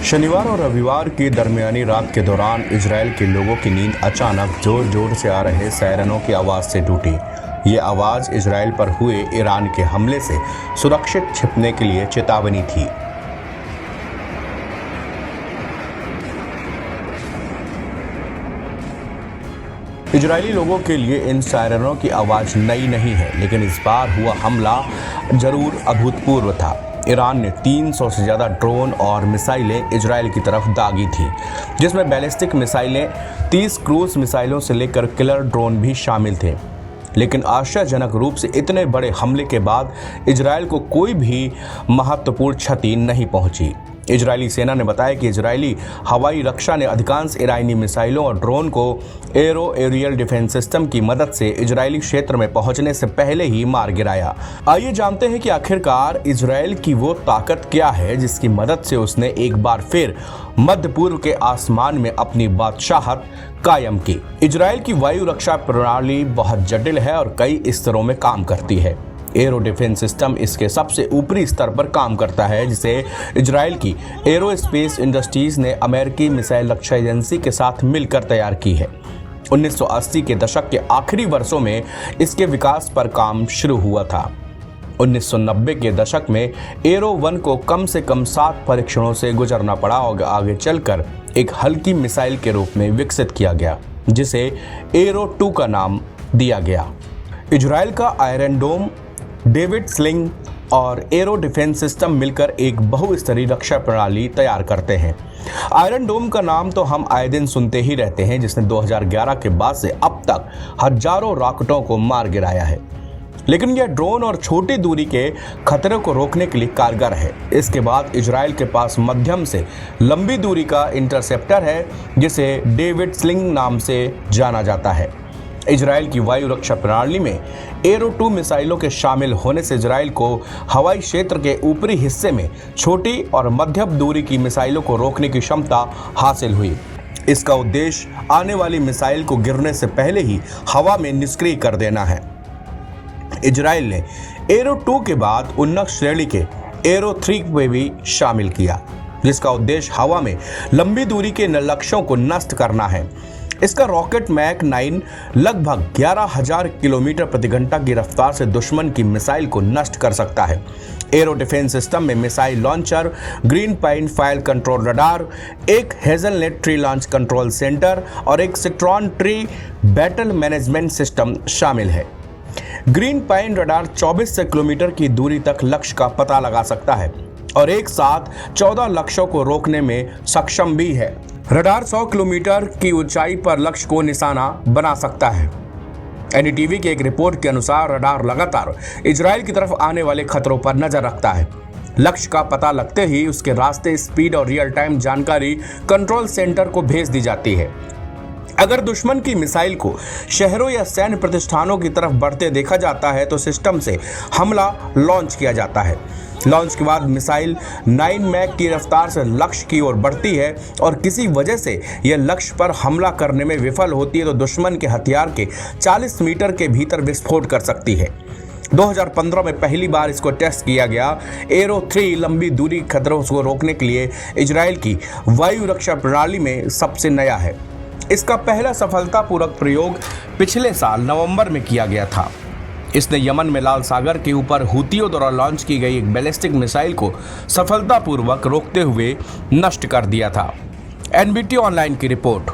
शनिवार और रविवार की दरमियानी रात के दौरान इजराइल के लोगों की नींद अचानक जोर जोर से आ रहे सायरनों की आवाज़ से टूटी। ये आवाज़ इजराइल पर हुए ईरान के हमले से सुरक्षित छिपने के लिए चेतावनी थी। इजरायली लोगों के लिए इन सायरनों की आवाज़ नई नहीं है, लेकिन इस बार हुआ हमला जरूर अभूतपूर्व था। ईरान ने 300 से ज़्यादा ड्रोन और मिसाइलें इजराइल की तरफ दागी थी, जिसमें बैलिस्टिक मिसाइलें, 30 क्रूज मिसाइलों से लेकर किलर ड्रोन भी शामिल थे। लेकिन आश्चर्यजनक रूप से इतने बड़े हमले के बाद इजराइल को कोई भी महत्वपूर्ण क्षति नहीं पहुंची। इजरायली सेना ने बताया कि इजरायली हवाई रक्षा ने अधिकांश ईरानी मिसाइलों और ड्रोन को एरो एरियल डिफेंस सिस्टम की मदद से इजरायली क्षेत्र में पहुंचने से पहले ही मार गिराया। आइए जानते हैं कि आखिरकार इजरायल की वो ताकत क्या है जिसकी मदद से उसने एक बार फिर मध्य पूर्व के आसमान में अपनी बादशाहत कायम की। इजरायल की वायु रक्षा प्रणाली बहुत जटिल है और कई स्तरों में काम करती है। एरो डिफेंस सिस्टम इसके सबसे ऊपरी स्तर पर काम करता है, जिसे इजराइल की एरोस्पेस इंडस्ट्रीज ने अमेरिकी मिसाइल रक्षा एजेंसी के साथ मिलकर तैयार की है। 1980 के दशक के आखिरी वर्षों में इसके विकास पर काम शुरू हुआ था। 1990 के दशक में एरो 1 को कम से कम 7 परीक्षणों से गुजरना पड़ा और आगे चलकर एक हल्की मिसाइल के रूप में विकसित किया गया, जिसे एरो 2 का नाम दिया गया। इजराइल का आयरन डोम, डेविड स्लिंग और एरो डिफेंस सिस्टम मिलकर एक बहुस्तरीय रक्षा प्रणाली तैयार करते हैं। आयरन डोम का नाम तो हम आए दिन सुनते ही रहते हैं, जिसने 2011 के बाद से अब तक हजारों रॉकेटों को मार गिराया है। लेकिन यह ड्रोन और छोटी दूरी के खतरे को रोकने के लिए कारगर है। इसके बाद इजराइल के पास मध्यम से लंबी दूरी का इंटरसेप्टर है, जिसे डेविड स्लिंग नाम से जाना जाता है। इजराइल की वायु रक्षा प्रणाली में एरो 2 मिसाइलों के शामिल होने से इजराइल को हवाई क्षेत्र के ऊपरी हिस्से में छोटी और मध्यम दूरी की मिसाइलों को रोकने की क्षमता हासिल हुई। इसका उद्देश्य आने वाली मिसाइल को गिरने से पहले ही हवा में निष्क्रिय कर देना है। इजराइल ने एरो 2 के बाद उन्नत श्रेणी के एरो 3 में भी शामिल किया, जिसका उद्देश्य हवा में लंबी दूरी के लक्ष्यों को नष्ट करना है। इसका रॉकेट मैक 9 लगभग 11,000 किलोमीटर प्रति घंटा की रफ्तार से दुश्मन की मिसाइल को नष्ट कर सकता है। एरो डिफेंस सिस्टम में missile launcher, Green Pine fire control radar, एक Hazelnut Tree launch control centre और एक Citron Tree battle management system शामिल है। ग्रीन पाइन रडार 24 किलोमीटर की दूरी तक लक्ष्य का पता लगा सकता है और एक साथ 14 लक्ष्यों को रोकने में सक्षम भी है। रडार 100 किलोमीटर की ऊंचाई पर लक्ष्य को निशाना बना सकता है। एनडीटीवी की एक रिपोर्ट के अनुसार रडार लगातार इजराइल की तरफ आने वाले खतरों पर नजर रखता है। लक्ष्य का पता लगते ही उसके रास्ते, स्पीड और रियल टाइम जानकारी कंट्रोल सेंटर को भेज दी जाती है। अगर दुश्मन की मिसाइल को शहरों या सैन्य प्रतिष्ठानों की तरफ बढ़ते देखा जाता है तो सिस्टम से हमला लॉन्च किया जाता है। लॉन्च के बाद मिसाइल 9 मैक की रफ्तार से लक्ष्य की ओर बढ़ती है और किसी वजह से यह लक्ष्य पर हमला करने में विफल होती है तो दुश्मन के हथियार के 40 मीटर के भीतर विस्फोट कर सकती है। 2015 में पहली बार इसको टेस्ट किया गया। एरो 3 लंबी दूरी खतरों को रोकने के लिए इजराइल की वायु रक्षा प्रणाली में सबसे नया है। इसका पहला सफलतापूर्वक प्रयोग पिछले साल नवंबर में किया गया था। इसने यमन में लाल सागर के ऊपर हूतियों द्वारा लॉन्च की गई एक बैलिस्टिक मिसाइल को सफलतापूर्वक रोकते हुए नष्ट कर दिया था। एनबीटी ऑनलाइन की रिपोर्ट।